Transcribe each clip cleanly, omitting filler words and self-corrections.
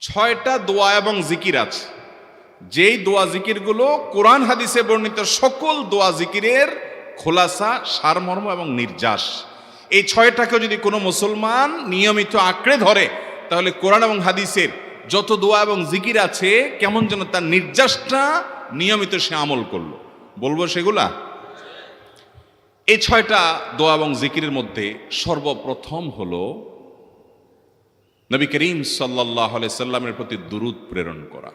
ছয়টা দোয়া এবং জিকির আছে, যেই দোয়া জিকিরগুলো কোরআন হাদিসে বর্ণিত সকল দোয়া জিকিরের খোলাসা, সারমর্ম এবং নির্যাস। এই ছয়টাকে যদি কোনো মুসলমান নিয়মিত আঁকড়ে ধরে, তাহলে কোরআন এবং হাদিসের যত দোয়া এবং জিকির আছে কেমন যেন তার নির্যাসটা নিয়মিত সে আমল করলো। বলবো সেগুলা। এই ছয়টা দোয়া এবং জিকিরের মধ্যে সর্বপ্রথম হলো নবী করিম সাল্লাল্লাহু আলাইহি সাল্লামের প্রতি দুরূদ প্রেরণ করা।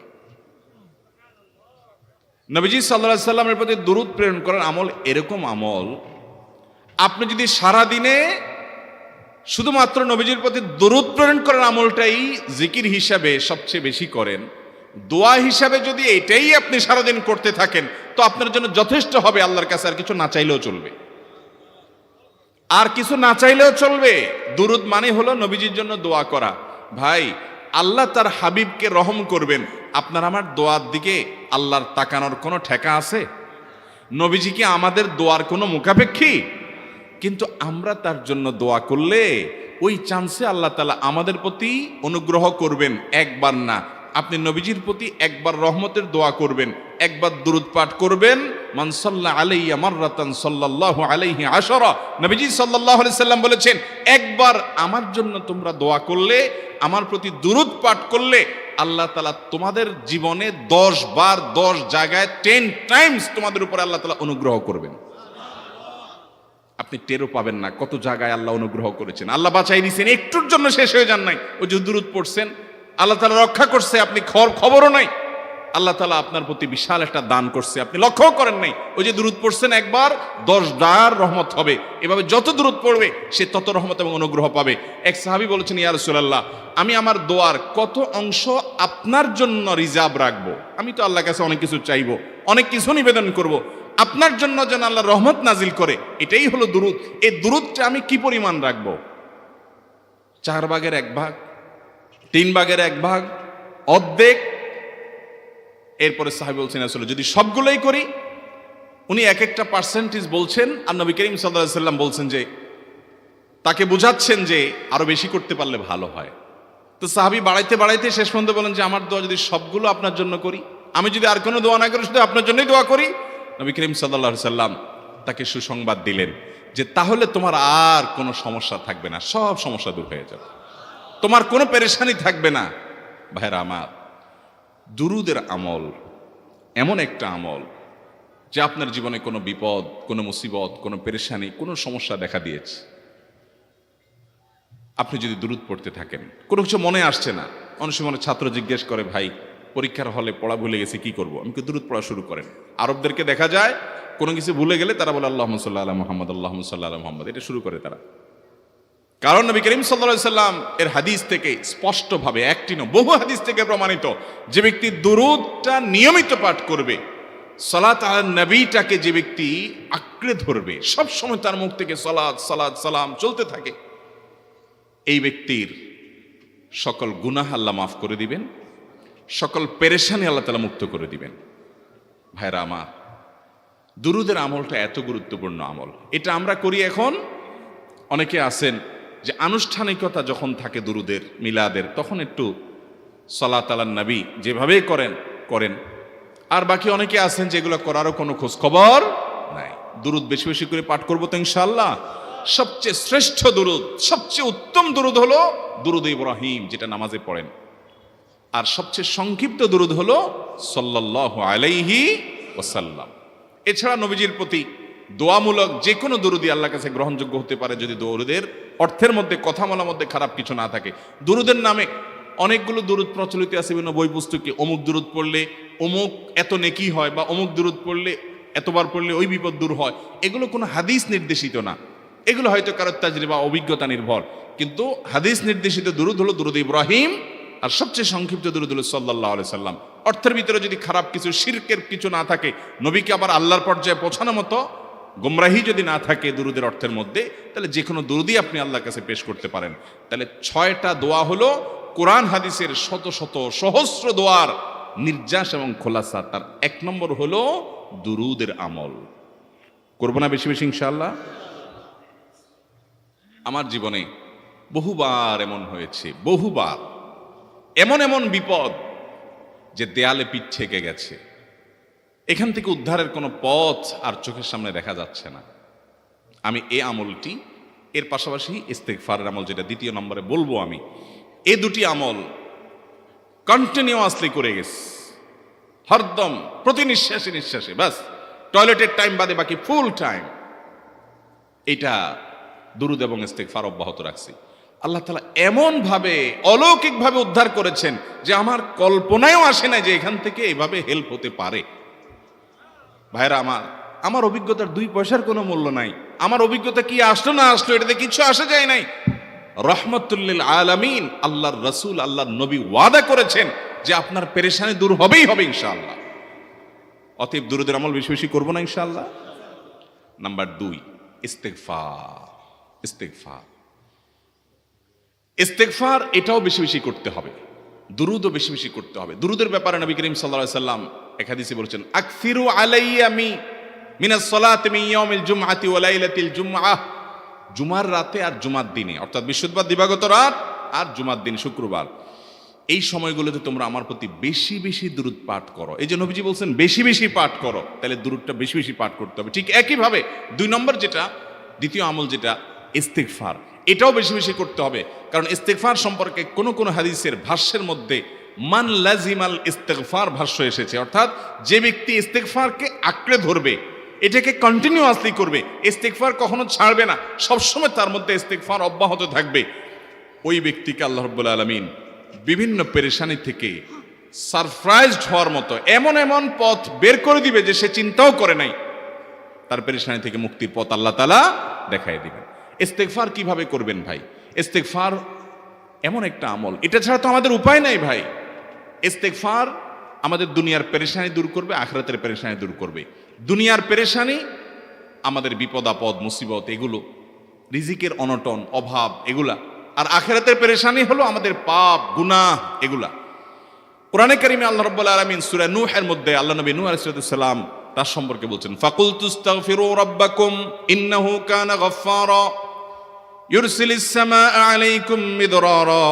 নবীজি সাল্লাল্লাহু আলাইহি সাল্লামের প্রতি দুরূদ প্রেরণ করার আমল এরকম আমল, আপনি যদি সারা দিনে শুধুমাত্র নবীজির প্রতি দুরূদ প্রেরণ করার আমলটাই জিকির হিসাবে সবচেয়ে বেশি করেন, দোয়া হিসাবে যদি এটাই আপনি সারাদিন করতে থাকেন, তো আপনার জন্য যথেষ্ট হবে। আল্লাহর কাছে আর কিছু না চাইলেও চলবে, আর কিছু না চাইলেও চলবে। দুরূদ মানে হলো নবীজির জন্য দোয়া করা। ভাই, আল্লাহ তার হাবিবকে রহম করবেন, আপনার আমার দোয়ার দিকে আল্লাহর তাকানোর কোনো ঠেকা আছে? নবীজি কি আমাদের দোয়ার কোনো মুখাপেক্ষী? কিন্তু আমরা তার জন্য দোয়া করলে ওই চান্সে আল্লাহ তাআলা আমাদের প্রতি অনুগ্রহ করবেন। একবার না, আপনি নবীজির প্রতি একবার রহমতের দোয়া করবেন, একবার দুরূদ পাঠ করবেন। মান সাল্লা আলাইয়া মাররাতান সাল্লাল্লাহু আলাইহি আশারা। নবীজি সাল্লাল্লাহু আলাইহি সাল্লাম বলেছেন, একবার আমার জন্য তোমরা দোয়া করলে, আমার প্রতি দুরূদ পাঠ করলে, আল্লাহ তাআলা তোমাদের জীবনে 10 বার 10 জায়গায় 10 টাইমস তোমাদের উপরে আল্লাহ তাআলা অনুগ্রহ করবেন। আপনি টেরও পাবেন না কত জায়গায় আল্লাহ অনুগ্রহ করেছেন। আল্লাহ বাঁচাই দিয়েছেন, একটুর জন্য শেষ হয়ে যান নাই। ওই যে দুরূদ পড়ছেন, আল্লাহ তাআলা রক্ষা করছে, আপনি খবরও নাই। আল্লাহ তাআলা আপনার প্রতি বিশাল একটা দান করছে, আপনি লক্ষ্যও করেন নাই। ওই যে দুরূদ পড়ছেন একবার, 10 বার রহমত হবে। এভাবে যত দুরূদ পড়বে সে তত রহমত এবং অনুগ্রহ পাবে। এক সাহাবী বলেছেন, ইয়া রাসূলুল্লাহ, আমি আমার দোয়ার কত অংশ আপনার জন্য রিজার্ভ রাখবো? আমি তো আল্লাহর কাছে অনেক কিছু চাইবো, অনেক কিছু নিবেদন করব, আপনার জন্য যেন আল্লাহ রহমত নাজিল করে, এটাই হলো দুরূদ। এই দুরূদটা আমি কি পরিমাণ রাখবো? 4 ভাগের 1 ভাগ, 3 ভাগের 1 ভাগ, অর্ধেক? এরপরে সাহাবী বলছেন, আসলে যদি সবগুলোই করি, উনি এক একটা পার্সেন্টেজ বলছেন, আর নবী করিম সাল্লাল্লাহু আলাইহি সাল্লাম বলছেন যে, তাকে বোঝাচ্ছেন যে আরো বেশি করতে পারলে ভালো হয়। তো সাহাবী বাড়াইতে বাড়াইতে শেষ পর্যন্ত বলেন যে, আমার দোয়া যদি সবগুলো আপনার জন্য করি, আমি যদি আর কোনো দোয়া না করি, শুধু আপনার জন্যই দোয়া করি, নবী করিম সাল্লাল্লাহু আলাইহি সাল্লাম তাকে সুসংবাদ দিলেন যে, তাহলে তোমার আর কোনো সমস্যা থাকবে না, সব সমস্যা দূর হয়ে যাবে, তোমার কোনো পেরেশানি থাকবে না। ভাইরা আমার, দুরূদের আমল এমন একটা আমল যে আপনার জীবনে কোনো বিপদ, কোনো মুসিবত, কোনো পেরেশানি, কোনো সমস্যা দেখা দিয়েছে, আপনি যদি দুরূদ পড়তে থাকেন, কোনো কিছু মনে আসছে না, অনেক সময় ছাত্র জিজ্ঞেস করে, ভাই পরীক্ষার হলে পড়া ভুলে গেছি, কি করব? আমি দুরূদ পড়া শুরু করেন। আরবদেরকে দেখা যায় কোনো কিছু ভুলে গেলে তারা বলে আল্লাহুম্মা সাল্লি আলা মুহাম্মদ, আল্লাহুম্মা সাল্লি আলা মুহাম্মদ, এটা শুরু করে তারা। কারণ নবী করিম সাল্লাল্লাহু আলাইহি সাল্লাম এর হাদিস থেকে স্পষ্টভাবে, একটি নয় বহু হাদিস থেকে প্রমাণিত, যে ব্যক্তি দুরূদটা নিয়মিত পাঠ করবে, সালাত আলা নবীটাকে যে ব্যক্তি আঁকড়ে ধরবে, সব সময় তার মুখ থেকে সালাত সালাত সালাম চলতে থাকে, এই ব্যক্তির সকল গুনাহ আল্লাহ মাফ করে দিবেন, সকল পেরেশানি আল্লাহ তাআলা মুক্ত করে দিবেন। ভাইরা আমার, দুরূদের আমলটা এত গুরুত্বপূর্ণ আমল, এটা আমরা করি এখন। অনেকে আছেন যে আনুষ্ঠানিকতা যখন থাকে দুরূদের, মিলাদের, তখন একটু সালাত আলা নবী যেভাবে করেন। আর বাকি অনেকে আছেন যেগুলো করারও কোনো খোঁজ খবর নাই। দুরূদ বেশি বেশি করে পাঠ করবো তো ইনশাআল্লাহ। সবচেয়ে শ্রেষ্ঠ দুরূদ, সবচেয়ে উত্তম দুরূদ হলো দুরূদ ইব্রাহিম, যেটা নামাজে পড়েন। আর সবচেয়ে সংক্ষিপ্ত দুরূদ হলো সাল্লাল্লাহু আলাইহি ওয়াসাল্লাম। এছাড়া নবীজির প্রতি দোয়ামূলক যে কোনো দুরূদই আল্লাহর কাছে গ্রহণযোগ্য হতে পারে, যদি দুরূদের অর্থের মধ্যে, কথা বলার মধ্যে খারাপ কিছু না থাকে। দুরূদের নামে অনেকগুলো দুরূদ প্রচলিত আছে বিভিন্ন বই পুস্তকে, অমুক দুরূদ পড়লে অমুক এত নেকি হয়, বা অমুক দুরূদ পড়লে এতবার পড়লে ওই বিপদ দূর হয়। এগুলো কোনো হাদিস নির্দেশিত না, এগুলো হয়তো কারো তাজরিবা, অভিজ্ঞতা নির্ভর। কিন্তু হাদিস নির্দেশিত দুরূদ হলো দুরূদ ইব্রাহিম, আর সবচেয়ে সংক্ষিপ্ত দুরূদ হলো সাল্লাল্লাহু আলাইহি সাল্লাম। অর্থের ভিতরে যদি খারাপ কিছু, শিরকের কিছু না থাকে, নবীকে আবার আল্লাহর পর্যায়ে পৌঁছানোর মতো গুমরাহি যদি না থাকে দুরূদের অর্থের মধ্যে, তাহলে যে কোনো দুরূদই আপনি আল্লাহর কাছে পেশ করতে পারেন। তাহলে 6টা দোয়া হলো কোরআন হাদিসের শত শত সহস্র দোয়ার নির্যাস এবং খোলাসা। তার 1 নম্বর হলো দুরূদের আমল। করবো না বেশি বেশি ইনশাআল্লাহ? আমার জীবনে বহুবার এমন হয়েছে, বহুবার এমন এমন বিপদ যে দেয়ালে পিঠ ঠেকে গেছে, এখান থেকে উদ্ধারের কোনো পথ আর চোখের সামনে দেখা যাচ্ছে না। আমি এই আমলটি, এর পাশাপাশি ইস্তেগফারের আমল যেটা দ্বিতীয় নম্বরে বলবো আমি, এই দুটি আমল কন্টিনিউয়াসলি করে গেছে, হরদম প্রতি নিঃশ্বাসে নিঃশ্বাসে, বাস টয়লেটের টাইম বাদে বাকি ফুল টাইম এটা দুরুদ এবং ইস্তেগফার অব্যাহত রাখছি। আল্লাহ তাআলা এমন ভাবে অলৌকিক ভাবে উদ্ধার করেছেন যে আমার কল্পনায়ও আসে না যে এখান থেকে এভাবে হেল্প হতে পারে। ভাইরা আমার অভিজ্ঞতার 2 পয়সার কোনো মূল্য নাই। আমার অভিজ্ঞতা কি আসলো না আসলো এটাতে কিছু আসে যায় নাই। রহমতুল্লিল আলামিন আল্লাহর রাসূল আল্লাহর নবী ওয়াদা করেছেন যে আপনার পেরেশানি দূর হবেই হবে ইনশাআল্লাহ। অতএব দুরুদের আমল বেশি বেশি করবো না ইনশাআল্লাহ। নাম্বার 2, ইস্তেগফার। ইস্তেগফার ইস্তেগফার এটাও বেশি বেশি করতে হবে, দুরুদও বেশি বেশি করতে হবে। দুরুদের ব্যাপারে নবী করিম সাল্লাল্লাহু আলাইহি সাল্লাম এক হাদিসে বলেছেন, আকসিরু আলাইয়া মিনাস সালাতি মিন ইয়াউমিল জুমআতি ওয়া লাইলাতিল জুমআহ। জুমার রাতে আর জুমার দিনে, অর্থাৎ বৃহস্পতিবার দিবাগত রাত আর জুমার দিন শুক্রবার, এই সময়গুলোতে তোমরা আমার প্রতি বেশি বেশি দুরুদ পাঠ করো। এই যে নবীজি বলছেন বেশি বেশি পাঠ করো, তাহলে দুরুদটা বেশি বেশি পাঠ করতে হবে। ঠিক একইভাবে 2 নম্বর যেটা, দ্বিতীয় আমল যেটা ইস্তেগফার, এটাও বেশি বেশি করতে হবে। কারণ ইস্তেগফার সম্পর্কে কোন কোন হাদিসের ভাষ্যের মধ্যে মান লাজিমাল ইস্তেগফার ভাষ্য এসেছে, অর্থাৎ যে ব্যক্তি ইস্তেগফারকে আঁকড়ে ধরবে, এটাকে কন্টিনিউয়াসলি করবে, ইস্তেগফার কখনো ছাড়বে না, সবসময় তার মধ্যে ইস্তেগফার অব্যাহত থাকবে, ওই ব্যক্তিকে আল্লাহ রাব্বুল আলামিন বিভিন্ন পেরেশানি থেকে সারপ্রাইজড হওয়ার মতো এমন এমন পথ বের করে দিবে যে সে চিন্তাও করে নাই। তার পেরেশানি থেকে মুক্তির পথ আল্লাহ তাআলা দেখায় দিবেন। ইস্তেগফার কিভাবে করবেন ভাই? ইস্তেগফার এমন একটা আমল, এটা ছাড়া তো আমাদের উপায় নাই ভাই। ইস্তেগফার আমাদের দুনিয়ার পেরেশানি দূর করবে, আখিরাতের পেরেশানি দূর করবে। দুনিয়ার পেরেশানি আমাদের বিপদ আপদ মুসিবত, এগুলো রিজিকের অনটন অভাব এগুলা, আর আখিরাতের পেরেশানি হলো আমাদের পাপ গুনাহ এগুলা। কোরআনে কারিমে আল্লাহ রাব্বুল আলামিন সূরা নূহের মধ্যে আল্লাহ নবী নূহ আলাইহিস সালাম তার সম্পর্কে বলছেন, ফাকুলতুস্তাগফিরু রাব্বাকুম ইন্নাহু কানা গাফফারা ইউরসিলিস সামাআ আলাইকুম মিদরারা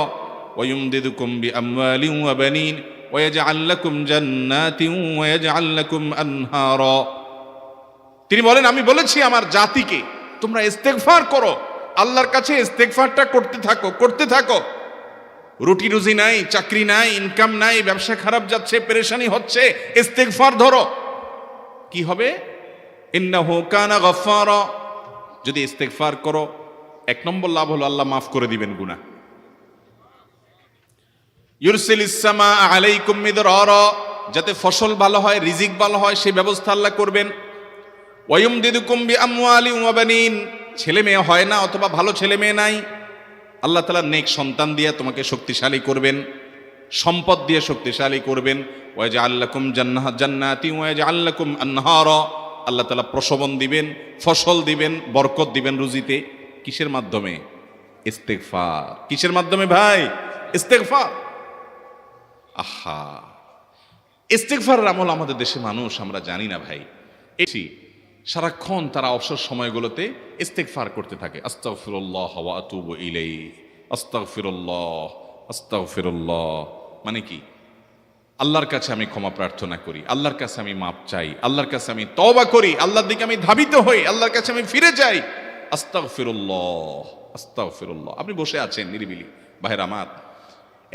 ওয়া ইউমদিদুকুম বিআমওয়ালিন ওয়া বানিন ওয়া ইয়াজআল লাকুম জান্নাতিন ওয়া ইয়াজআল লাকুম আনহারা। তিনি বলেন, আমি বলেছি আমার জাতিকে তোমরা ইস্তেগফার করো, আল্লাহর কাছে ইস্তেগফারটা করতে থাকো করতে থাকো। রুটি রুজি নাই, চাকরি নাই, ইনকাম নাই, ব্যবসা খারাপ যাচ্ছে, পেরেশানি হচ্ছে, ইস্তেগফার ধরো, কি হবে? ইন্নাহু কানা গাফফারা। যদি ইস্তেগফার করো, 1 নম্বর লাভ হলো আল্লাহ মাফ করে দিবেন গুনাহ। ইউরসিলিস সামাআ আলাইকুম মিদরারা, যাতে ফসল ভালো হয়, রিজিক ভালো হয়, সেই ব্যবস্থা আল্লাহ করবেন। ওয়া ইউমদিদুকুম বিআমওয়ালিন ওয়া বানিন, ছেলে মেয়ে হয় না অথবা ভালো ছেলে মেয়ে নাই, আল্লাহ তাআলা নেক সন্তান দিয়ে তোমাকে শক্তিশালী করবেন, সম্পদ দিয়ে শক্তিশালী করবেন। ওয়া ইয়াজআল লাকুম জান্নাতিন ওয়া ইয়াজআল লাকুম আনহারা, আল্লাহ তাআলা প্রসবন দিবেন, ফসল দিবেন, বরকত দিবেন রুজিতে। কিসের মাধ্যমে? ইস্তেগফার। কিসের মাধ্যমে ভাই? ইস্তেগফার। আহা, ইস্তেগফারের আমল আমাদের দেশে মানুষ আমরা জানি না ভাই। এটি সারাক্ষণ তারা অবসর সময়গুলোতে ইস্তেগফার করতে থাকে, আস্তাগফিরুল্লাহ ওয়া আতুবু ইলাইহি, আস্তাগফিরুল্লাহ আস্তাগফিরুল্লাহ। মানে কি? আল্লাহর কাছে আমি ক্ষমা প্রার্থনা করি, আল্লাহর কাছে আমি মাপ চাই, আল্লাহর কাছে আমি তওবা করি, আল্লাহর দিকে আমি ধাবিত হই, আল্লাহর কাছে আমি ফিরে যাই, আস্তাগফিরুল্লাহ আস্তাগফিরুল্লাহ। আপনি বসে আছেন নিরিবিলি, ভাইরা আমার,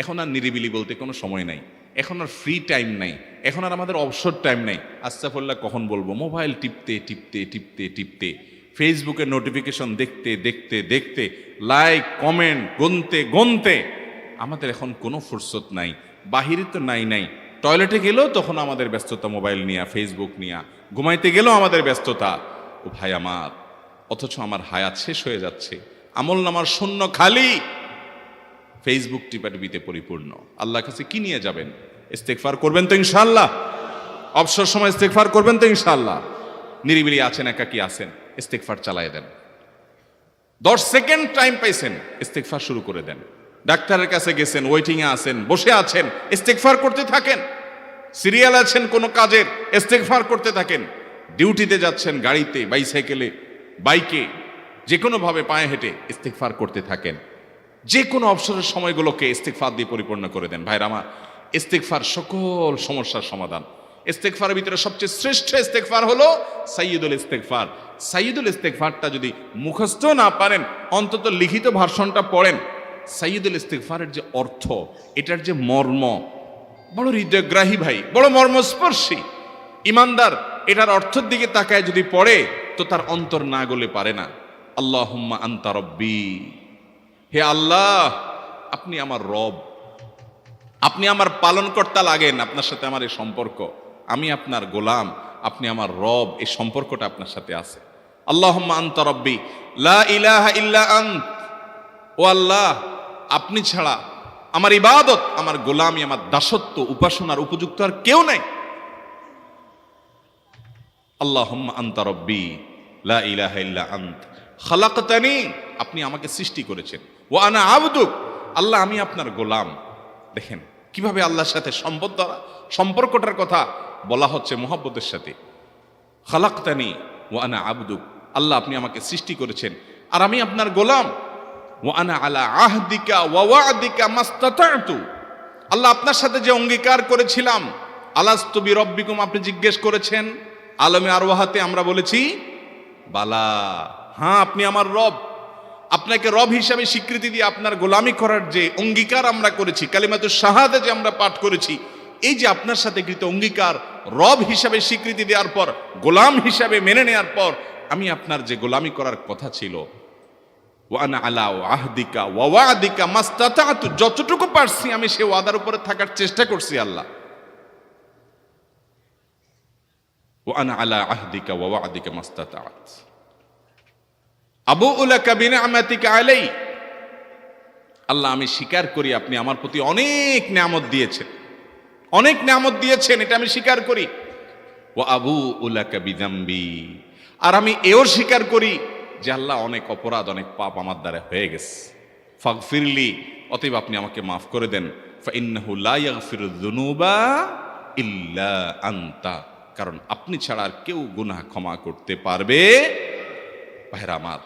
এখন আর নিরিবিলি বলতে কোনো সময় নাই, এখন আর ফ্রি টাইম নাই, এখন আর আমাদের অবসর টাইম নাই। আস্তাগফিরুল্লাহ কখন বলবো? মোবাইল টিপতে টিপতে টিপতে টিপতে, ফেসবুকের নোটিফিকেশন দেখতে দেখতে দেখতে, লাইক কমেন্ট গুনতে গুনতে আমাদের এখন কোনো ফুরসত নাই। বাহিরে তো নাই, টয়লেটে গেলেও তখন আমাদের ব্যস্ততা মোবাইল নিয়ে, ফেসবুক নিয়ে, ঘুমাইতে গেলেও আমাদের ব্যস্ততা। ও ভাই আমার, অথচ আমার হায়াত শেষ হয়ে যাচ্ছে, আমল নামার শূন্য খালি, ফেসবুক টিপাটিপিতে পরিপূর্ণ। আল্লাহর কাছে কি নিয়ে যাবেন? ইস্তেগফার করবেন তো ইনশাআল্লাহ? অবসর সময় ইস্তেগফার করবেন তো ইনশাআল্লাহ? নিরিবিলি আছেন, একাকী আছেন, ইস্তেগফার চালায় দেন। 10 সেকেন্ড টাইম পাইছেন, ইস্তেগফার শুরু করে দেন। ডাক্তারের কাছে গেছেন, ওয়েটিং এ আছেন, বসে আছেন, ইস্তেগফার করতে থাকেন। সিরিয়াল আছেন কোনো কাজের, ইস্তেগফার করতে থাকেন। ডিউটিতে যাচ্ছেন, গাড়িতে, বাইসাইকেলে, বাইকে, যে কোনো ভাবে পায়ে হেঁটে ইস্তেগফার করতে থাকেন। যে কোনো অবসরের সময়গুলোকে ইস্তেগফার দিয়ে পরিপূর্ণ করে দেন। ভাইরা আমার, ইস্তেগফার সকল সমস্যার সমাধান। ইস্তেগফারের ভিতরে সবচেয়ে শ্রেষ্ঠ ইস্তেগফার হলো সাইয়্যিদুল ইস্তেগফার। সাইয়্যিদুল ইস্তেগফারটা যদি মুখস্থ না পারেন, অন্তত লিখিত ভার্সনটা পড়েন। সাইয়্যিদুল ইস্তেগফারের যে অর্থ, এটার যে মর্ম, বড় হৃদয়গ্রাহী ভাই, বড় মর্মস্পর্শী। ইমানদার এটার অর্থের দিকে তাকায় যদি পড়ে, তো তার অন্তর না গলে পারে না। আল্লাহুম্মা আনতা রব্বি, হে আল্লাহ আপনি আমার রব, আপনি আমার পালনকর্তা লাগেন। আপনার সাথে আমার এই সম্পর্ক, আমি আপনার গোলাম, আপনি আমার রব, এই সম্পর্কটা আপনার সাথে আছে। আল্লাহুম্মা আনতা রব্বি লা ইলাহা ইল্লা আন্ত, ও আল্লাহ আপনি ছাড়া আমার ইবাদত, আমার গোলামি, আমার দাসত্ব, উপাসনার উপযুক্ত আর কেউ নাই। আল্লাহুম্মা আনতা রব্বি লা ইলাহা ইল্লা আন্ত খালাকতানি, আপনি আমাকে সৃষ্টি করেছেন। ওয়া আনা আবদুক, আল্লাহ আমি আপনার গোলাম। দেখেন কিভাবে আল্লাহর সাথে সম্পর্কটার কথা বলা হচ্ছে মুহাব্বতের সাথে। খালাকতানি ওয়া আনা আবদুক, আল্লাহ আপনি আমাকে সৃষ্টি করেছেন আর আমি আপনার গোলাম। ওয়া আনা আলা আহদিকা ওয়া ওয়া'দিকা মাস্তাতা'তু, আল্লাহ আপনার সাথে যে অঙ্গীকার করেছিলাম, আলাস্তু বিরব্বিকুম, আপনি জিজ্ঞেস করেছেন। আলমে আরওয়াহাতে আমরা বলেছি বালা, হ্যাঁ আপনি আমার রব। আপনাকে রব হিসাবে স্বীকৃতি দিয়ে আপনার গোলামি করার যে অঙ্গীকার আমরা করেছি, কালিমাতুশ শাহাদা যে আমরা পাঠ করেছি, এই যে আপনার সাথে কৃত অঙ্গীকার, রব হিসাবে স্বীকৃতি দেওয়ার পর, গোলাম হিসাবে মেনে নেওয়ার পর, আমি আপনার যে গোলামি করার কথা ছিল, ওয়া আনা আলা আহদিকা ওয়া ওয়া'দিকা মাস্তাতা'তু, যতটুকু পারছি আমি সে ওয়াদার উপরে থাকার চেষ্টা করছি আল্লাহ। ওয়া আনা আলা আহদিকা ওয়া ওয়া'দিকা মাস্তাতা'ত আবুউ লাকা বিনি'মাতিকা আলাই, আল্লাহ আমি স্বীকার করি আপনি আমার প্রতি অনেক নিয়ামত দিয়েছেন, অনেক নিয়ামত দিয়েছেন, এটা আমি স্বীকার করি। ওয়া আবুউ লাকা বিযামবি, আর আমি এও স্বীকার করি যে আল্লাহ অনেক অপরাধ, অনেক পাপ আমার দ্বারা হয়ে গেছে। ফাগফিরলি, অতএব আপনি আমাকে মাফ করে দেন। ফাইন্নাহু লা ইয়াগফিরুয যুনুবা ইল্লা আনতা, কারণ আপনি ছাড়া আর কেউ গুনাহ ক্ষমা করতে পারবে। ভাইরা আমার,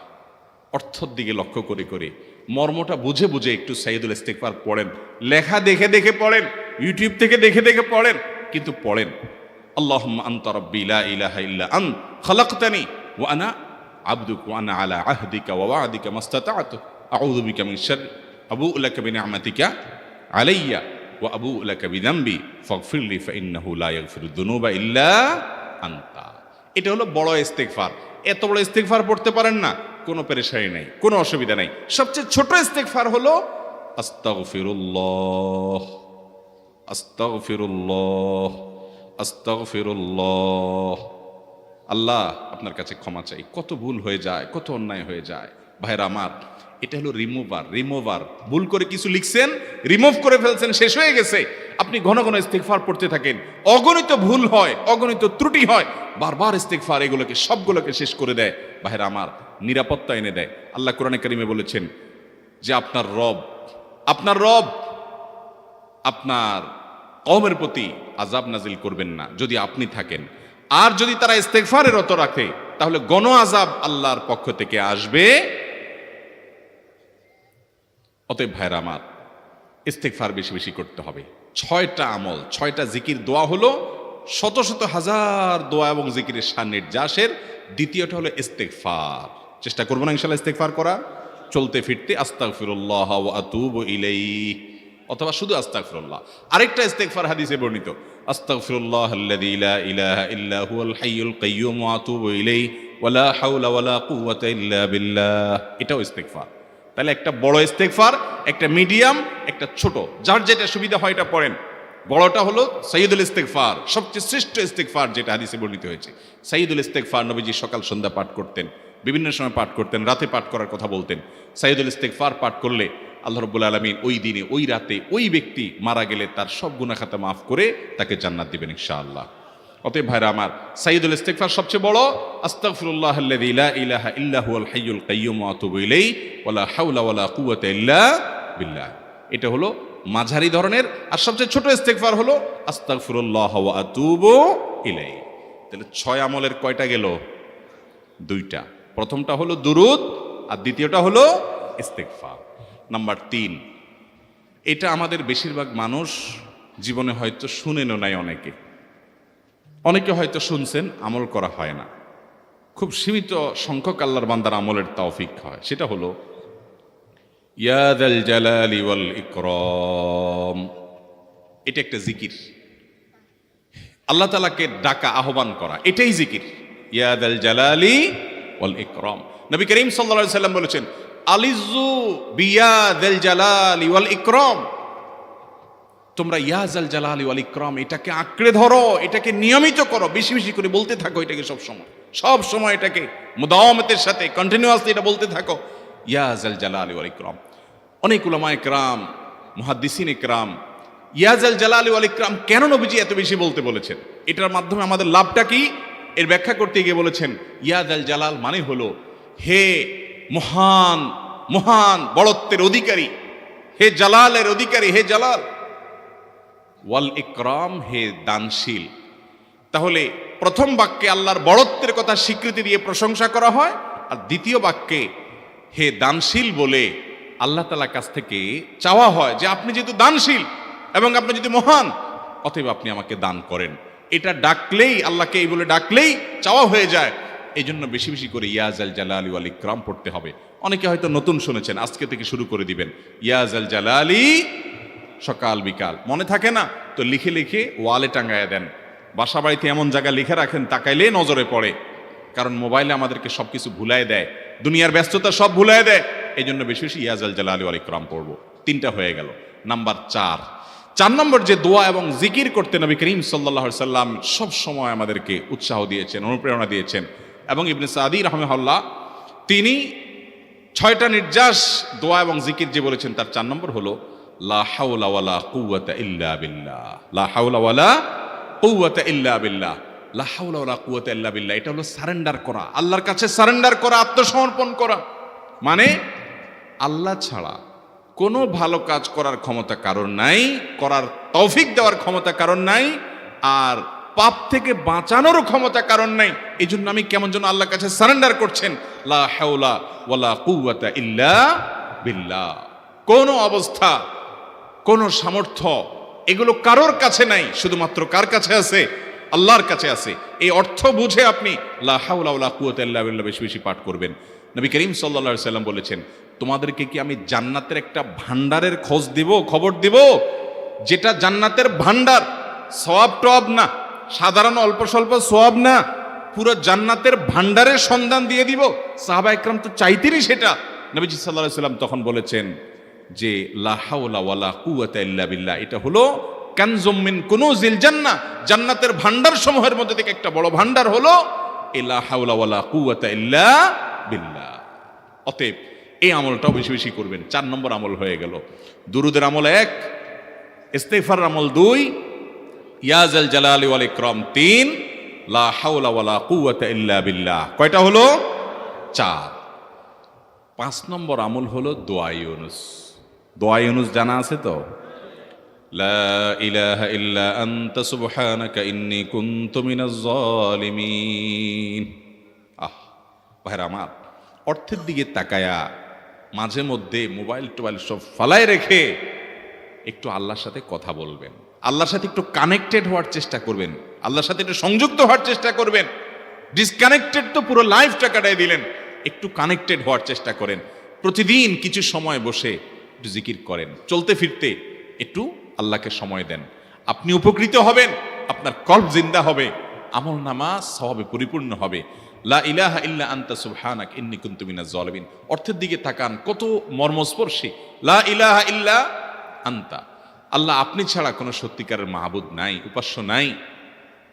অর্থের দিকে লক্ষ্য করে করে, মর্মটা বুঝে বুঝে একটু সাইয়্যিদুল ইস্তেগফার পড়েন। লেখা দেখে দেখে পড়েন, ইউটিউব থেকে দেখে দেখে পড়েন, কিন্তু পড়েন। আল্লাহুম্মা আনতা রাব্বি লা ইলাহা ইল্লা আন্ত খালাকতানি ওয়া আনা আবদুক ওয়া আনা আলা আহদিকা ওয়া ওয়া'দিকা মাস্তাতা'তু আউযু বিকা মিন শাররি আবুউ লাকা বিনি'মাতিকা আলাইয়া ওয়া আবুউ লাকা বিযামবি ফাগফিরলি ফাইন্নাহু লা ইয়াগফিরুয যুনুবা ইল্লা আনতা। এটা হলো বড় ইস্তেগফার। এত বড় ইস্তেগফার পড়তে পারেন না, কোনো পেরেশানি নাই, কোনো অসুবিধা নাই। সবচেয়ে ছোট ইস্তেগফার হলো আস্তাগফিরুল্লাহ, আস্তাগফিরুল্লাহ, আস্তাগফিরুল্লাহ। আল্লাহ আপনার কাছে ক্ষমা চাই, কত ভুল হয়ে যায়, কত অন্যায় হয়ে যায়। ভাইরা আমার, এটা হলো রিমুভার। ভুল করে কিছু লিখছেন, রিমুভ করে ফেলছেন, শেষ হয়ে গেছে। আপনি ঘন ঘন ইস্তেগফার পড়তে থাকেন, অগণিত ভুল হয়, অগণিত ত্রুটি হয়, বারবার ইস্তেগফার এগুলোকে সবগুলোকে শেষ করে দেয়। ভাইরা আমার, নিরাপত্তা এনে দেয়। আল্লাহ কোরআনে কারিমে বলেছেন যে আপনার রব আপনার কওমের প্রতি আযাব নাজিল করবেন না যদি আপনি থাকেন। আর যদি তারা ইস্তেগফারে রত রাখে, তাহলে গণ আযাব আল্লাহর পক্ষ থেকে আসবে। অতএব ভাইরা আমার, ইস্তেগফার বেশি বেশি করতে হবে। 6টা আমল, 6টা জিকির, দোয়া হলো শত শত হাজার দোয়া এবং জিকিরের সান্নিধ্যাসের। দ্বিতীয়টা হলো ইস্তেগফার। চেষ্টা করবো না ইনশাআল্লাহ ইস্তেগফার করা, চলতে ফিরতে আস্তাগফিরুল্লাহ ওয়া আতুবু ইলাইহি, অথবা শুধু আস্তাগফিরুল্লাহ। আরেকটা ইস্তেগফার হাদিসে বর্ণিত, আস্তাগফিরুল্লাহাল্লাযী লা ইলাহা ইল্লা হুয়াল হাইয়ুল কাইয়্যুম ওয়া আতুবু ইলাইহি ওয়া লা হাওলা ওয়া লা কুওয়াতা ইল্লা বিল্লাহ। এটাও ইস্তেগফার। তাহলে একটা বড় ইস্তেগফার, একটা মিডিয়াম, একটা ছোট, যার যেটা সুবিধা হয় এটা পড়েন। বড়টা হলো সাইয়্যিদুল ইস্তেগফার, সবচেয়ে শ্রেষ্ঠ ইস্তেগফার যেটা হাদিসে বর্ণিত হয়েছে। সাইয়্যিদুল ইস্তেগফার নবীজি সকাল সন্ধ্যা পাঠ করতেন, বিভিন্ন সময় পাঠ করতেন, রাতে পাঠ করার কথা বলতেন। সাইয়্যিদুল ইস্তেগফার পাঠ করলে আল্লাহ রাব্বুল আলামিন ওই দিনে, ওই রাতে, ওই ব্যক্তি মারা গেলে তার সব গুনাহ খাতা মাফ করে তাকে জান্নাত দিবেন ইনশাআল্লাহ। অতএব ভাইরা আমার, সাইয়্যিদুল ইস্তেগফার সবচেয়ে বড়, আস্তাগফিরুল্লাহাল্লাযী লা ইলাহা ইল্লা হুয়াল হাইয়ুল কাইয়্যুম ওয়া আতুবু ইলাইহি ওয়া লা হাওলা ওয়া লা কুওয়াতা ইল্লা বিল্লাহ। এটা হলো মাঝারি ধরনের। আর সবচেয়ে ছোট ইস্তেগফার হলো আস্তাগফিরুল্লাহ ওয়া আতুবু ইলাইহি। তাহলে 6 আমলের কয়টা গেল? 2টা। প্রথমটা হলো দুরুদ আর দ্বিতীয়টা হলো ইস্তেগফার। নাম্বার 3, এটা আমাদের বেশিরভাগ মানুষ জীবনে হয়তো শুনেনও নাই, অনেকে হয়তো শুনছেন, আমল করা হয় না। খুব সীমিত সংখ্যক আল্লাহর বান্দার আমলের তৌফিক হয়। সেটা হলো ইয়া যাল জালালি ওয়াল ইকরাম। এটা একটা জিকির, আল্লাহ তাআলাকে ডাকা, আহ্বান করা, এটাই জিকির। ইয়া যাল জালালি ওয়াল ইকরাম। নবী করিম সাল্লাল্লাহু আলাইহি সাল্লাম বলেছেন, আলিজু বিয়া যাল জালালি ওয়াল ইকরাম। তোমরা ইয়া যাল জালালি ওয়াল ইকরাম এটাকে আঁকড়ে ধরো, এটাকে নিয়মিত করো, বেশি বেশি করে বলতে থাকো এটাকে সব সময় এটাকে মুদাওয়ামাতের সাথে কন্টিনিউয়াসলি এটা বলতে থাকো, ইয়া যাল জালালি ওয়াল ইকরাম। অনেক উলামায়ে কেরাম, মুহাদ্দিসিনে কেরাম ইয়া যাল জালালি ওয়াল ইকরাম কেন নবীজি এত বেশি বলতে বলেছেন, এটার মাধ্যমে আমাদের লাভটা কি, এর ব্যাখ্যা করতে গিয়ে বলেছেন ইয়া যাল জালাল মানে হলো হে মহান মহান বড়ত্বের অধিকারী, হে জালালের অধিকারী, হে জালাল। ওয়াল ইকরাম হে দানশীল। তাহলে প্রথম বাক্যে আল্লাহর বড়ত্বের কথা স্বীকৃতি দিয়ে প্রশংসা করা হয়, আর দ্বিতীয় বাক্যে হে দানশীল বলে আল্লাহ তাআলার কাছ থেকে চাওয়া হয় যে আপনি যেহেতু দানশীল এবং আপনি যদি মহান, অতএব আপনি আমাকে দান করেন। এটা ডাকলেই, আল্লাহকে এই বলে ডাকলেই চাওয়া হয়ে যায়। এই জন্য বেশি বেশি করে ইয়া যাল জালালি ওয়াল ইকরাম পড়তে হবে। অনেকে হয়তো নতুন শুনেছেন, আজকে থেকে শুরু করে দিবেন ইয়া যাল জালালি, সকাল বিকাল মনে থাকে না তো লিখে লিখে ওয়ালে টাঙ্গায় দেন। বাসা বাড়িতে এমন জায়গায় লিখে রাখেন তাকাইলে নজরে পড়ে, কারণ মোবাইলে আমাদেরকে সবকিছু ভুলায় দেয়, দুনিয়ার ব্যস্ততা সব ভুলায় দেয়। এই জন্য বেশি বেশি ইয়া যাল জালালি ওয়াল ইকরাম পড়বো। 3টা হয়ে গেল। নাম্বার 4 নম্বর যে দোয়া এবং জিকির করতে নবী করিম সাল্লাল্লাহু আলাইহি সাল্লাম সব সময় আমাদেরকে উৎসাহ দিয়েছেন, অনুপ্রেরণা দিয়েছেন। এবং ইবনে সাদি রাহিমাহুল্লাহ তিনি 6টা নির্যাস দোয়া এবং জিকির যে বলেছেন তার 4 নম্বর হলো লা হাওলা ওয়ালা কুওয়াতা ইল্লা বিল্লাহ। লা হাওলা ওয়ালা কুওয়াতা ইল্লা বিল্লাহ। লা হাওলা ওয়ালা কুওয়াতা ইল্লা বিল্লাহ এটা হলো সারেন্ডার করা, আল্লাহর কাছে সারেন্ডার করা, আত্মসমর্পণ করা। মানে আল্লাহ ছাড়া কোনো ভালো কাজ করার ক্ষমতা কারণ নাই, করার তৌফিক দেওয়ার ক্ষমতা কারণ নাই, আর পাপ থেকে বাঁচানোরও ক্ষমতা কারণ নাই। এই জন্য আমি কেমন যেন আল্লাহর কাছে সারেন্ডার করছেন, লা হাওলা ওয়ালা কুওয়াতা ইল্লা বিল্লাহ। কোনো অবস্থা, কোনো সামর্থ্য এগুলো কারোর কাছে নাই, শুধুমাত্র কার কাছে আছে? আল্লাহর কাছে আছে। এই অর্থ বুঝে আপনি লা হাওলা ওয়ালা কুওয়াতা ইল্লা বিল্লাহ বেশি বেশি পাঠ করবেন। নবী করিম সাল্লাল্লাহু আলাইহি সাল্লাম বলেছেন, তোমাদেরকে কি আমি জান্নাতের একটা ভান্ডারের খবর দিব, যেটা জান্নাতের ভান্ডার, সওয়াব টওয়াব না, সাধারণ অল্প স্বল্প সওয়াব না, পুরো জান্নাতের ভান্ডারের সন্ধান দিয়ে দিব। সাহাবা ইকরাম তো চাইতেনই সেটা। নবীজি সাল্লাল্লাহু আলাইহি সাল্লাম তখন বলেছেন যে লা হাওলা ওয়ালা কুওয়াতা ইল্লা বিল্লাহ এটা হলো কানজুম মিন কুনুজিল জান্নাহ, জান্নাতের ভান্ডার সমূহের মধ্যে থেকে একটা বড় ভান্ডার হলো লা হাওলা ওয়ালা কুওয়াতা ইল্লা বিল্লাহ। অতএব এই আমলটাও বেশি বেশি করবেন। 4 নম্বর আমল হয়ে গেল। দুরুদের আমল 1, ইস্তিগফার আমল 2, ইয়া যাল জালালি ওয়াল ইকরাম 3, লা হাওলা ওয়ালা কুওয়াতা ইল্লা বিল্লাহ। কয়টা হলো? 4। 5 নম্বর আমল হলো দোয়া ইউনুস। দোয়া ইউনুস জানা আছে তো? লা ইলাহা ইল্লা আনতা সুবহানাকা ইন্নী কুনতু মিনাজ জালিমিন। ভাইরা আমার, অর্থের দিকে তাকায়া মাঝে মধ্যে মোবাইল টোবাইল সব ফালায় রেখে একটু আল্লাহর সাথে কথা বলবেন, আল্লাহর সাথে একটু কানেক্টেড হওয়ার চেষ্টা করবেন, আল্লাহর সাথে একটু সংযুক্ত হওয়ার চেষ্টা করবেন। ডিসকানেক্টেড তো পুরো লাইফটা কাটাই দিলেন, একটু কানেক্টেড হওয়ার চেষ্টা করেন। প্রতিদিন কিছু সময় বসে একটু জিকির করেন, চলতে ফিরতে একটু আল্লাহকে সময় দেন। আপনি উপকৃত হবেন, আপনার কল্ব জিন্দা হবে, আমল নামা সওয়াবে পরিপূর্ণ হবে। লা ইলাহা ইল্লা আনতা সুবহানাকা ইন্নী কুনতু মিনাজ জালিমিন। অর্থের দিকে তাকান, কত মর্মস্পর্শী। লা ইলাহা ইল্লা আনতা, আল্লাহ আপনি ছাড়া কোনো সত্যিকারের মাহবুদ নাই, উপাস্য নাই।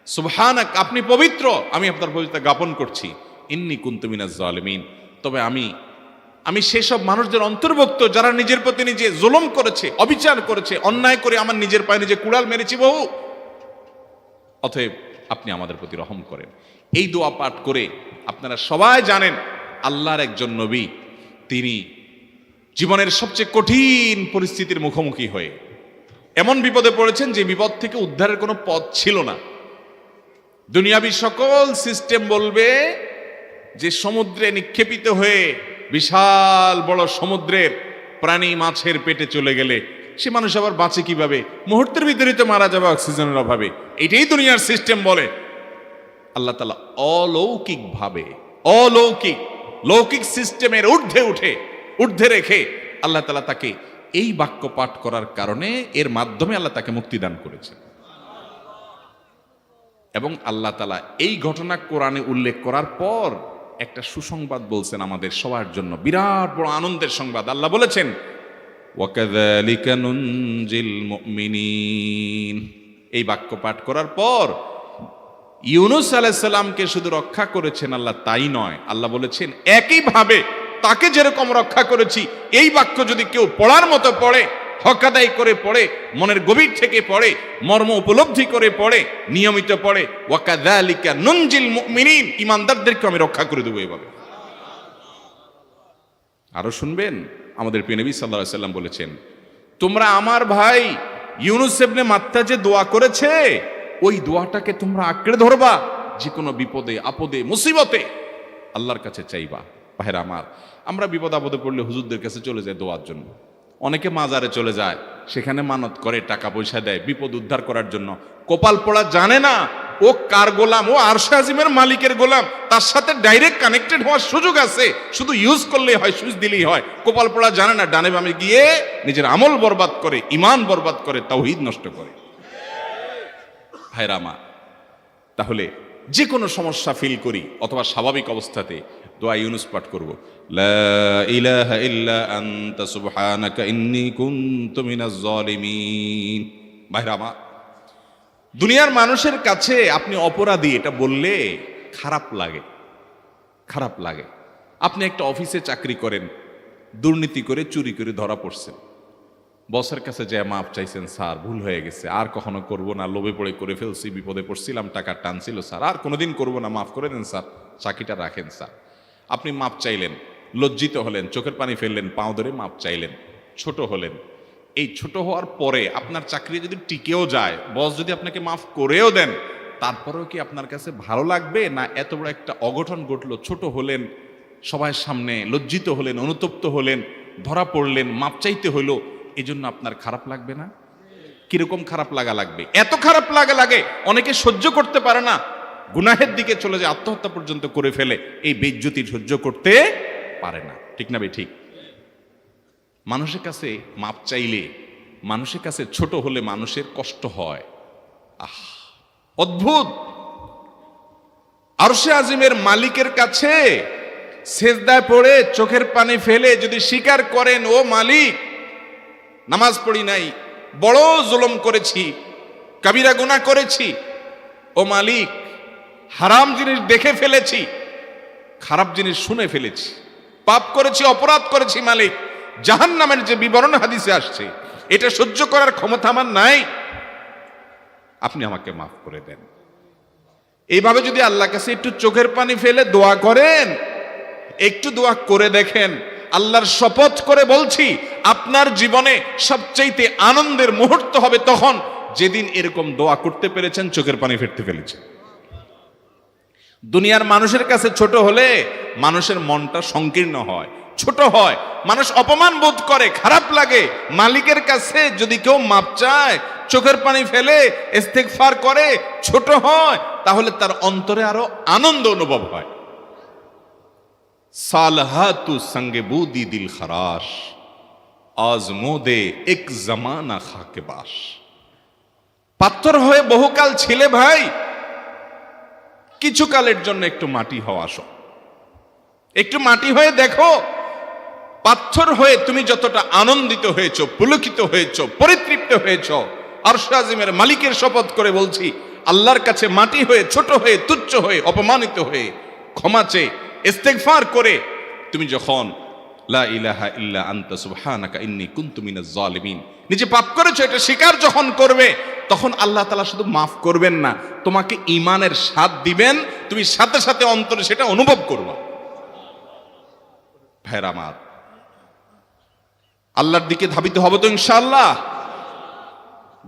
সুবহানাক, আপনি পবিত্র, আমি আপনার পবিত্রতা জ্ঞাপন করছি। ইন্নী কুনতু মিনাজ জালিমিন, তবে আমি সেসব মানুষদের অন্তর্ভুক্ত যারা নিজের প্রতি নিজে জুলুম করেছে, অবিচার করেছে, অন্যায় করে আমার নিজের পায়ে নিজে কুড়াল মেরেছি বহু। অতএব আপনি আমাদের প্রতি রহম করেন। এই দোয়া পাঠ করে আপনারা সবাই জানেন আল্লাহর একজন নবী, তিনি জীবনের সবচেয়ে কঠিন পরিস্থিতির মুখোমুখি হয়ে এমন বিপদে পড়েছেন যে বিপদ থেকে উদ্ধারের কোনো পথ ছিল না। দুনিয়াবী সকল সিস্টেম বলবে যে সমুদ্রে নিক্ষেপিত হয়ে বিশাল বড় সমুদ্রের প্রাণী মাছের পেটে চলে গেলে সে মানুষ আবার বাঁচে কিভাবে? মুহূর্তের ভিতরেই তো মারা যাবে অক্সিজেনের অভাবে। এটাই দুনিয়ার সিস্টেম বলে। আল্লাহ তাআলা অলৌকিকভাবে লৌকিক সিস্টেমের ঊর্ধ্বে রেখে আল্লাহ তাআলা তাকে এই বাক্য পাঠ করার কারণে এর মাধ্যমে আল্লাহ তাকে মুক্তি দান করেছেন। এবং আল্লাহ তাআলা এই ঘটনা কোরআনে উল্লেখ করার পর একটা সুসংবাদ বলছেন আমাদের সবার জন্য, বিরাট বড় আনন্দের সংবাদ। আল্লাহ বলেছেন, ওয়াকাযালিকা নুনজিল মুমিনিন। এই বাক্য পাঠ করার পর ইউনূস আলাইহিস সালামকে শুধু রক্ষা করেছেন আল্লাহ, তাই নয়, আল্লাহ বলেছেন একইভাবে তাকে যেরকম রক্ষা করেছি, এই বাক্য যদি কেউ পড়ার মতো পড়ে, হক আদায় করে পড়ে, মনের গভীর থেকে পড়ে, মর্ম উপলব্ধি করে পড়ে, নিয়মিত পড়ে, ওয়াকাযালিকা নুনজিল মুমিনিন, ঈমানদারদেরকে আমি রক্ষা করে দেব এভাবে। আরো শুনবেন, আমাদের প্রিয় নবী সাল্লাল্লাহু আলাইহি সাল্লাম বলেছেন, তোমরা আমার ভাই ইউনূস ইবনে মাত্তা যে দোয়া করেছে, ওই দোয়াটাকে তোমরা আঁকড়ে ধরবা, যে কোনো বিপদে আপদে মুসিবতে আল্লাহর কাছে চাইবা। ভাইরা আমার, আমরা বিপদ আপদে পড়লে হুজুরদের কাছে চলে যায় দোয়ার জন্য। অনেকে মাজারে চলে যায়, সেখানে মানত করে, টাকা পয়সা দেয় বিপদ উদ্ধার করার জন্য। কপাল পোড়া জানে না ও কার গোলাম, ও আরশে আজিমের মালিকের গোলাম, তার সাথে ডাইরেক্ট কানেক্টেড হওয়ার সুযোগ আছে, শুধু ইউজ করলেই হয়, সুইচ দিলেই হয়। কপাল পোড়া জানে না, ডানে বামে গিয়ে নিজের আমল বরবাদ করে, ঈমান বরবাদ করে, তাওহীদ নষ্ট করে। ভাইরা আমার, তাহলে যে কোনো সমস্যা ফিল করি অথবা স্বাভাবিক অবস্থাতে দোয়া ইউনূস পাঠ করব, লা ইলাহা ইল্লা আনতা সুবহানাকা ইন্নী কুনতু মিনাজ জালিমিন। ভাইরা আমার, দুনিয়ার মানুষের কাছে আপনি অপরাধী এটা বললে খারাপ লাগে। আপনি একটা অফিসে চাকরি করেন, দুর্নীতি করে চুরি করে ধরা পড়ছেন, বসের কাছে যে মাপ চাইছেন, স্যার ভুল হয়ে গেছে, আর কখনো করব না, লোভে পড়ে করে ফেলছি, বিপদে পড়ছিলাম, টাকা টানছিল স্যার, আর কোনোদিন করব না, মাফ করে দেন স্যার, চাকরিটা রাখেন স্যার। আপনি মাপ চাইলেন, লজ্জিত হলেন, চোখের পানি ফেললেন, পাও ধরে মাপ চাইলেন, ছোট হলেন। এই ছোট হওয়ার পরে আপনার চাকরি যদি টিকেও যায়, বস যদি আপনাকে মাফ করেও দেন, তারপরেও কি আপনার কাছে ভালো লাগবে? না এত বড় একটা অঘটন ঘটলো, ছোট হলেন, সবার সামনে লজ্জিত হলেন, অনুতপ্ত হলেন, ধরা পড়লেন, মাপ চাইতে হলো, এই জন্য আপনার খারাপ লাগবে না? কিরকম খারাপ লাগবে? এত খারাপ লাগে অনেকে সহ্য করতে পারে না, গুনাহের দিকে চলে যায়, আত্মহত্যা পর্যন্ত করে ফেলে, এই বেইজ্জতি সহ্য করতে পারে না। ঠিক না ভাই? ঠিক। মানুষের কাছে মাপ চাইলে, মানুষের কাছে ছোট হলে মানুষের কষ্ট হয়। অদ্ভুত। আরশে আজিমের মালিকের কাছে সেজদায় পড়ে চোখের পানি ফেলে যদি স্বীকার করেন, ও মালিক, নামাজ পড়ি নাই, বড় জুলুম করেছি, কাবিরা গুনাহ করেছি, ও মালিক, হারাম জিনিস দেখে ফেলেছি, খারাপ জিনিস শুনে ফেলেছি, পাপ করেছি, অপরাধ করেছি, মালিক, জাহান্নামের যে বিবরণ হাদিসে আসছে, এটা সহ্য করার ক্ষমতা আমার নাই, আপনি আমাকে মাফ করে দেন। এইভাবে যদি আল্লাহর কাছে একটু চোখের পানি ফেলে দোয়া করেন, একটু দোয়া করে দেখেন, আল্লাহর শপথ করে বলছি, আপনার জীবনে সবচেয়ে আনন্দের মুহূর্ত হবে তখন, যেদিন এরকম দোয়া করতে পেরেছেন, চোখের পানি ফেলতে পেরেছেন। দুনিয়ার মানুষের কাছে ছোট হলে মানুষের মনটা সংকীর্ণ হয়, ছোট হয়, মানুষ অপমান বোধ করে, খারাপ লাগে। মালিকের কাছে যদি কেউ মাপ চায়, চোখের পানি ফেলে, ইস্তেগফার করে, ছোট হয়, তাহলে তার অন্তরে আরো আনন্দ অনুভব হয়। সালহাতু সঙ্গে বুদি দিল খরাশ, আজমোদে এক জামানা খাকে বাস। পাথর হয়ে বহুকাল ছিলে ভাই, কিছু কালের জন্য একটু মাটি হওয়া আসো, একটু মাটি হয়ে দেখো। পাথর হয়ে তুমি যতটা আনন্দিত হয়েছো, পুলকিত হয়েছো, পরিতৃপ্ত হয়েছো, আরশে আজিমের মালিকের শপথ করে বলছি, আল্লাহর কাছে মাটি হয়ে, ছোট হয়ে, তুচ্ছ হয়ে, অপমানিত হয়ে, ক্ষমা চেয়ে, ইস্তেগফার করে তুমি যখন লা ইলাহা ইল্লা আনতা সুবহানাকা ইন্নী কুনতু মিনাজ জালিমিন, নিজে পাপ করেছো এটা স্বীকার যখন করবে, তখন আল্লাহ তাআলা শুধু মাফ করবেন না, তোমাকে ঈমানের স্বাদ দিবেন, তুমি সাথে সাথে অন্তরে সেটা অনুভব করবে। ভাইরা আমার, আল্লাহর দিকে ধাবিত হবে তো ইনশাআল্লাহ?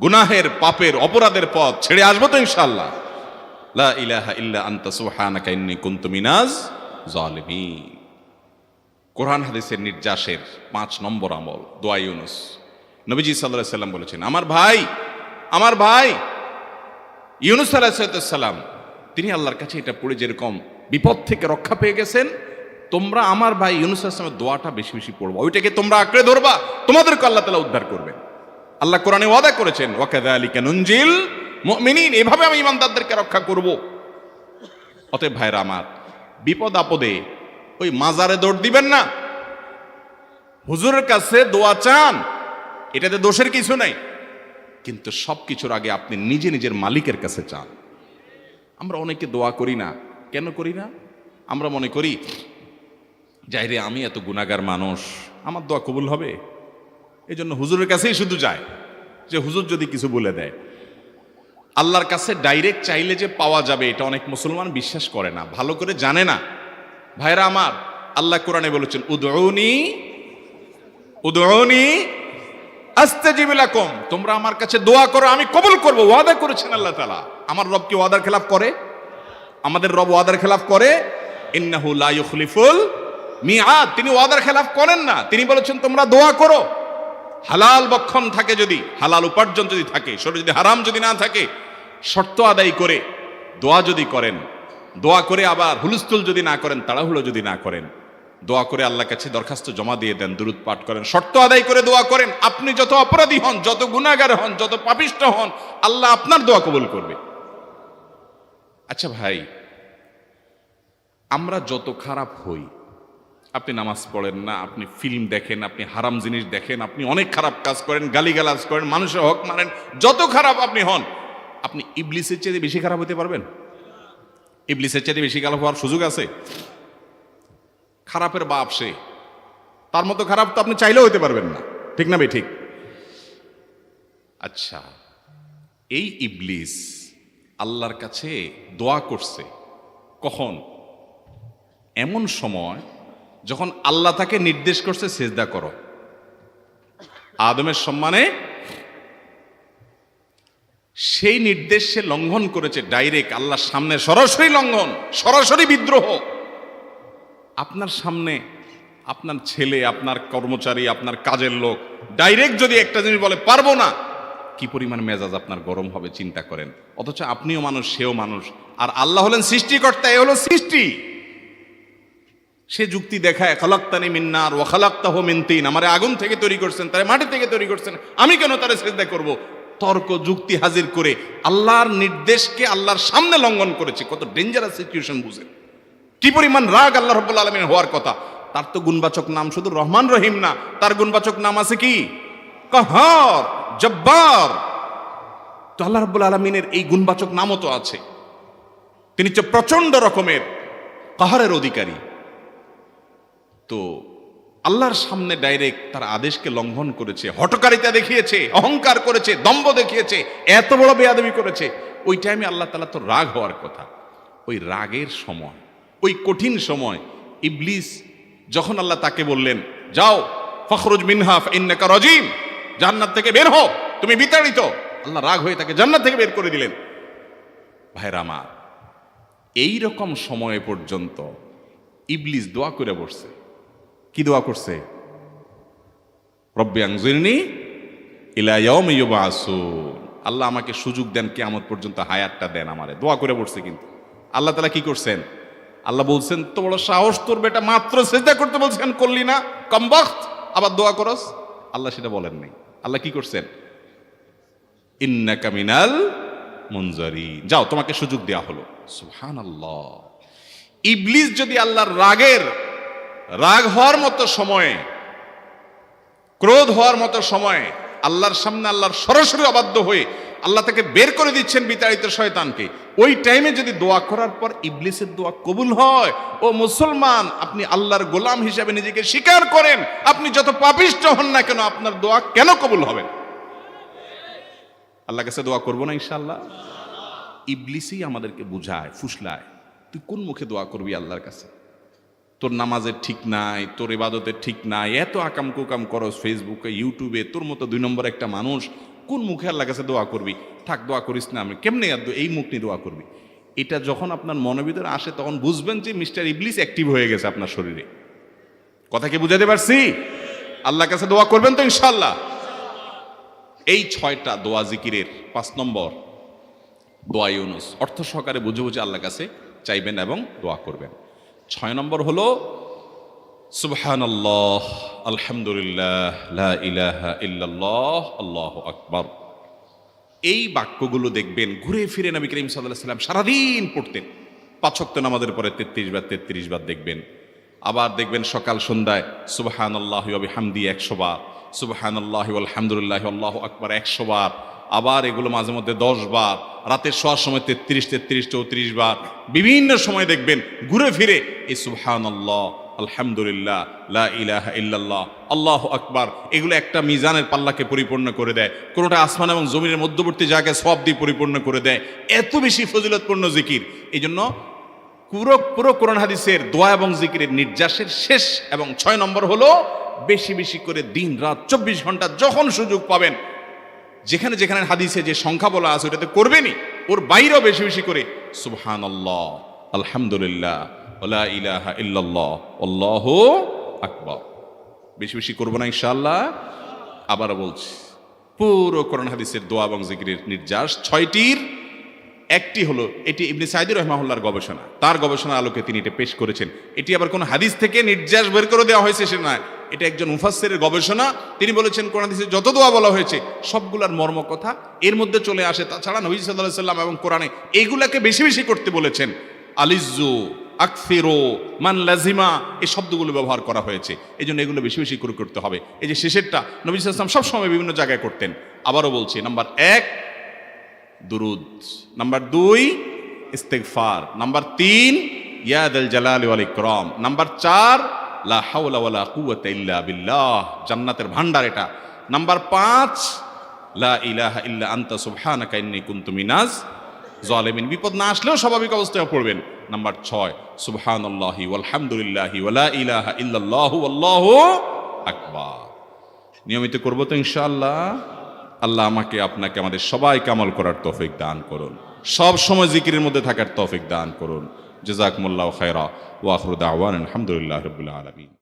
গুনাহের, পাপের, অপরাধের পথ ছেড়ে আসবো তো ইনশাআল্লাহ? লা ইলাহা ইল্লা আনতা সুবহানাকা ইন্নী কুনতু মিনাজ জালিমিন। কোরআন হাদিসের নির্যাসের 5 নম্বর আমল দোয়া ইউনুস। নবীজি সাল্লাল্লাহু আলাইহি সাল্লাম বলেছেন, আমার ভাই ইউনুস আলাইহিস সালাম তিনি আল্লাহর কাছে এটা পড়ে যেরকম বিপদ থেকে রক্ষা পেয়ে গেছেন, তোমরা আমার ভাই ইউনুস আলাইহিস সালামের দোয়াটা বেশি বেশি পড়বা, ওইটাকে তোমরা আঁকড়ে ধরবা, তোমাদেরকে আল্লাহ তাআলা উদ্ধার করবেন। আল্লাহ কোরআনে ওয়াদা করেছেন, ওয়া কাযালিকা নুনজিল মুমিনিন, এভাবে আমি ইমানদারদেরকে রক্ষা করব। অতএব ভাইরা আমার, বিপদ আপদে ওই মাজারে দৌড় দিবেন না, হুজুরের কাছে দোয়া চান, এটাতে দোষের কিছু নাই, কিন্তু সবকিছুর আগে আপনি নিজে নিজের মালিকের কাছে চান। আমরা অনেকে দোয়া করি না, কেন করি না? আমরা মনে করি যাই রে, আমি এত গুনাহগার মানুষ, আমার দোয়া কবুল হবে, এই জন্য হুজুরের কাছেই শুধু যায়, যে হুজুর যদি কিছু বলে দেয়। আল্লাহর কাছে ডাইরেক্ট চাইলে যে পাওয়া যাবে, এটা অনেক মুসলমান বিশ্বাস করে না, ভালো করে জানে না। ভাইরা আমার, আল্লাহ কোরআনে বলেছেন, উদউনি আস্তাজিব লাকুম, তোমরা আমার কাছে দোয়া করো, আমি কবুল করব, ওয়াদা করেছেন আল্লাহ তাআলা। আমার রব কি ওয়াদার খেলাফ করে? আমাদের রব ওয়াদার খেলাফ করে? ইন্নাহু লা ইউখলিফুল মিআদ, তিনি ওয়াদার খেলাফ করেন না। তিনি বলেছেন তোমরা দোয়া করো, হালাল বক্ষণ থাকে, যদি হালাল উপার্জন যদি থাকে, শরীরে যদি হারাম যদি না থাকে, শর্ত আদায় করে দোয়া যদি করেন, দোয়া করে আবার হুলস্থুল যদি না করেন, তাড়াহুড়ো যদি না করেন, দোয়া করে আল্লাহর কাছে দরখাস্ত জমা দিয়ে দেন, দুরূদ পাঠ করেন, শর্ত আদায় করে দোয়া করেন, আপনি যত অপরাধী হন, যত গুনাহগার হন, যত পাপিষ্ঠ হন, আল্লাহ আপনার দোয়া কবুল করবে। আচ্ছা ভাই, আমরা যত খারাপ হই, আপনি নামাজ পড়েন না, আপনি ফিল্ম দেখেন, আপনি হারাম জিনিস দেখেন, আপনি অনেক খারাপ কাজ করেন, গালিগালাজ করেন, মানুষের হক মানেন, যত খারাপ আপনি হন, আপনি ইবলিসের চেয়ে বেশি খারাপ হতে পারবেন? ইবলিসের চেয়ে বেশি খারাপ হওয়ার সুযোগ আছে? খারাপের বাপ সে, তার মতো খারাপ তো আপনি চাইলেও হতে পারবেন না, ঠিক না ভাই? ঠিক। আচ্ছা, এই ইবলিস আল্লাহর কাছে দোয়া করছে কখন? এমন সময় যখন আল্লাহ তাকে নির্দেশ করছে সিজদা করো, আদমের সম্মানে। সেই নির্দেশ সে লঙ্ঘন করেছে, ডাইরেক্ট আল্লাহর সামনে সরাসরি লঙ্ঘন, সরাসরি বিদ্রোহ। আপনার সামনে আপনার ছেলে, আপনার কর্মচারী, আপনার কাজের লোক ডাইরেক্ট যদি একটা জিনিস বলে পারবো না, কি পরিমাণ মেজাজ আপনার গরম হবে চিন্তা করেন। অথচ আপনিও মানুষ, সেও মানুষ, আর আল্লাহ হলেন সৃষ্টিকর্তা, এ হলো সৃষ্টি। সে যুক্তি দেখায়, খালাক্তানি মিন নার ওয়া খালাক্তাহু মিন তিন, আমারে আগুন থেকে তৈরি করছেন, তারে মাটি থেকে তৈরি করছেন, আমি কেন তারে সিজদা করব? তর্ক যুক্তি হাজির করে আল্লাহর নির্দেশকে আল্লাহর সামনে লঙ্ঘন করেছে। কত ডেঞ্জারাস সিচুয়েশন বুঝেন, কি পরিমাণ রাগ আল্লাহ রাব্বুল আলামিন হওয়ার কথা। তার তো গুণবাচক নাম শুধু রহমান রহিম না, তার গুণবাচক নাম আছে কি? কাহার, জব্বার। তো আল্লাহ রাব্বুল আলামিনের এই গুণবাচক নামও তো আছে। তিনি হচ্ছে প্রচন্ড রকমের কাহারের অধিকারী। তো আল্লাহর সামনে ডাইরেক্ট তার আদেশকে লঙ্ঘন করেছে, হঠকারিতা দেখিয়েছে, অহংকার করেছে, দম্ভ দেখিয়েছে, এত বড় বেয়াদবি করেছে। ওই টাইমে আল্লাহ তাআলা তো রাগ হওয়ার কথা। ওই রাগের সময়, ওই কঠিন সময় ইবলিস যখন আল্লাহ তাকে বললেন, যাও ফখরুজ মিনহা ফাইন্নাকা রাজিম, জান্নাত থেকে বের হও, তুমি বিতাড়িত, আল্লাহ রাগ হয়ে তাকে জান্নাত থেকে বের করে দিলেন। ভাইরা আমার, এই রকম সময় পর্যন্ত ইবলিস দোয়া করে বসছে। কি দোয়া করছে? রব্বি আনজিরনি ইলা ইয়াউমি ইউবআসুন, আল্লাহ আমাকে সুযোগ দেন, কিয়ামত পর্যন্ত হায়াতটা দেন আমারে, দোয়া করে বসছে। কিন্তু আল্লাহ তাআলা কি করছেন? আল্লাহ বলছেন, তো বড় সাহস তোর বেটা, মাত্র সিজদা করতে বলছেন করলি না, কমবখত, আবার দোয়া করস? আল্লাহ সেটা বলেন নাই। আল্লাহ কি করছেন? ইন্নাকা মিনাল মুনজারিন, যাও তোমাকে সুযোগ দেয়া হলো। সুবহানাল্লাহ। ইবলিস যদি আল্লাহর রাগ হওয়ার মতো সময়ে, ক্রোধ হওয়ার মতো সময়ে আল্লাহর সামনে আল্লাহর সরাসরি অবাধ্য হয়ে আল্লাহ তাকে বের করে দিচ্ছেন বিতাড়িত শয়তানকে, ওই টাইমে যদি দোয়া করার পর ইবলিসের দোয়া কবুল হয়, ও মুসলমান, আপনি আল্লাহর গোলাম হিসেবে নিজেকে স্বীকার করেন, আপনি যত পাপিষ্ঠ হন না কেন, আপনার দোয়া কেন কবুল হবে? আল্লাহর কাছে দোয়া করবো না ইনশাআল্লাহ? ইবলিসই আমাদেরকে বুঝায়, ফুসলায়, তুই কোন মুখে দোয়া করবি আল্লাহর কাছে? তোর নামাজের ঠিক নাই, তোর ইবাদতের ঠিক নাই, এত আকাম কুকাম করস ফেসবুকে, ইউটিউবে, তোর মতো 2 নম্বর একটা মানুষ, কোন মুখে আল্লাহর কাছে দোয়া করবি? থাক, দোয়া করিস না, আমি কেমনে এই মুখ নিয়ে দোয়া করবি? এটা যখন আপনার মনের ভিতরে আসে, তখন বুঝবেন যে মিস্টার ইবলিস অ্যাক্টিভ হয়ে গেছে আপনার শরীরে। কথা কি বুঝাতে পারছি? আল্লাহর কাছে দোয়া করবেন তো ইনশাআল্লাহ। এই 6টা দোয়া জিকিরের 5 নম্বর দোয়া ইউনুস, অর্থ সহকারে বুঝে বুঝে আল্লাহর কাছে চাইবেন এবং দোয়া করবেন। 6 নম্বর হলো সুবহানাল্লাহ, আলহামদুলিল্লাহ, লা ইলাহা ইল্লাল্লাহ, আল্লাহু আকবার। এই বাক্যগুলো দেখবেন ঘুরে ফিরে নবী করিম সাল্লাল্লাহু আলাইহি ওয়াসাল্লাম সারাদিন পড়তেন। 5 ওয়াক্ত নামাজের পরে 33 বার দেখবেন। আবার দেখবেন সকাল সন্ধ্যায় সুবহানাল্লাহি ওয়া বিহামদিহি 100 বার, সুবহানাল্লাহি ওয়া আলহামদুলিল্লাহি আল্লাহু আকবার 100 বার। আবার এগুলো মাঝে মধ্যে 10 বার, রাতের শোয়ার সময় 33, 34 বার। বিভিন্ন সময় দেখবেন ঘুরে ফিরে এই সুবহানাল্লাহ, আলহামদুলিল্লাহ, লা ইলাহা ইল্লাল্লাহ, আল্লাহু আকবার, এগুলো একটা মিজানের পাল্লাকে পরিপূর্ণ করে দেয়। কোনোটা আসমান এবং জমিনের মধ্যবর্তী জায়গায় সওয়াব দিয়ে পরিপূর্ণ করে দেয়। এত বেশি ফজিলতপূর্ণ জিকির। এই জন্য পুরো কোরআন হাদিসের দোয়া এবং জিকিরের নির্যাসের শেষ এবং 6 নম্বর হলো বেশি বেশি করে দিন রাত 24 ঘন্টা যখন সুযোগ পাবেন, যেখানে যেখানে হাদিসে যে সংখ্যা বলা আছে ওটাতে করবেনই, ওর বাইরেও বেশি বেশি করে সুবহানাল্লাহ, আলহামদুলিল্লাহ, লা ইলাহা ইল্লাল্লাহ, আল্লাহু আকবার বেশি বেশি করবো না ইনশাআল্লাহ। আবারও বলছি, পুরো কোরআন হাদিসের দোয়া এবং জিকিরের নির্যাস 6টির একটি হলো, এটি ইবনে সাঈদী রাহিমাহুল্লাহর গবেষণা, তার গবেষণার আলোকে তিনি এটা পেশ করেছেন। এটি আবার কোনো হাদিস থেকে নির্যাস বের করে দেওয়া হয়েছে সে নয়, এটা একজন মুফাসসিরের গবেষণা। তিনি বলেছেন কোরআন হাদিসে যত দোয়া বলা হয়েছে সবগুলার মর্ম কথা এর মধ্যে চলে আসে। তাছাড়া নবী সাল্লাল্লাহু আলাইহি সাল্লাম এবং কোরআনে এইগুলাকে বেশি বেশি করতে বলেছেন। আলিজ্জু, আকসিরু, মান লাজিমা, এই শব্দগুলো ব্যবহার করা হয়েছে। এই জন্য এগুলো বেশি বেশি করে করতে হবে। এই যে শেষেরটা নবী সাল্লাল্লাহু আলাইহি ওয়াসাল্লাম সবসময় বিভিন্ন জায়গায় করতেন। আবারও বলছি, নাম্বার 1 দুরুদ, নাম্বার 2 ইস্তিগফার, নাম্বার 3 ইয়া দাল জালালি ওয়াল ইকরাম, নাম্বার 4 লা হাওলা ওয়ালা কুওয়াতা ইল্লা বিল্লাহ, জান্নাতের ভান্ডার এটা। নাম্বার 5 লা ইলাহা ইল্লা আনতা সুবহানাকা ইন্নী কুনতু মিনাজ জালিমিন, বিপদ না আসলেও স্বাভাবিক অবস্থায় পড়বেন। নাম্বার 6 সুবহানাল্লাহি ওয়াল হামদুলিল্লাহি ওয়া লা ইলাহা ইল্লাল্লাহু আল্লাহু আকবার। নিয়মিত করব তো ইনশাআল্লাহ। আল্লাহ আমাকে আপনাকে আমাদের সবাইকে আমল করার তৌফিক দান করুন, সব সময় জিকিরের মধ্যে থাকার তৌফিক দান করুন। জাযাকুমুল্লাহু খায়রা ওয়া আখিরু দাওয়ানা আলহামদুলিল্লাহি রাব্বিল আলামিন।